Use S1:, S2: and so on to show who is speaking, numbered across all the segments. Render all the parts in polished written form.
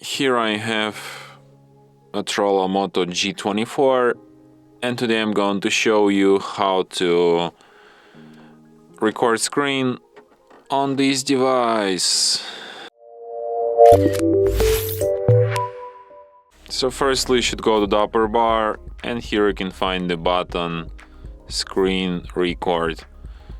S1: Here I have MOTOROLA Moto G24, and today I'm going to show you how to record screen on this device. So firstly you should go to the upper bar, and here you can find the button Screen Record.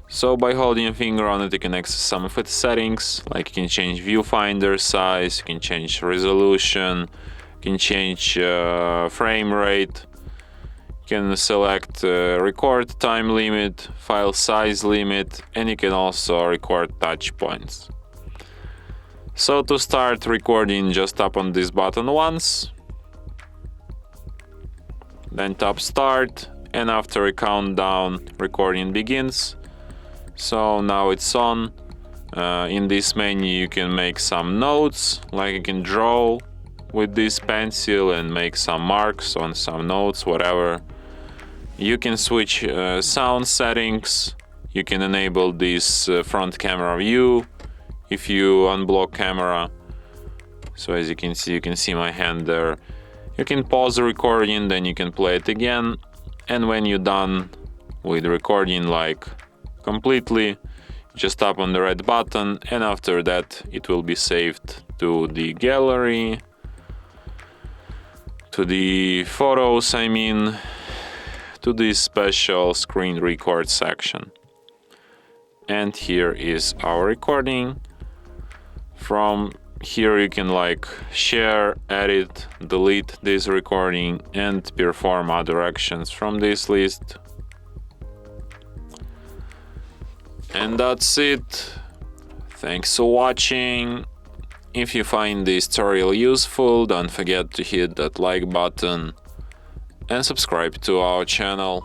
S1: So by holding your finger on it, you can access some of its settings, like you can change viewfinder size, you can change resolution, you can change frame rate, you can select record time limit, file size limit, and you can also record touch points. So to start recording, just tap on this button once, then tap start, and after a countdown, recording begins. So now it's on. In this menu you can make some notes, like you can draw with this pencil and make some marks on some notes, whatever. You can switch sound settings. You can enable this front camera view if you unblock camera. So as you can see my hand there. You can pause the recording, then you can play it again, and when you're done with recording, like completely, just tap on the red button, and after that it will be saved to the gallery, to the photos, to this special screen record section. And here is our recording. From here you can like share, edit, delete this recording, and perform other actions from this list. And that's it. Thanks for watching. If you find this tutorial useful, don't forget to hit that like button and subscribe to our channel.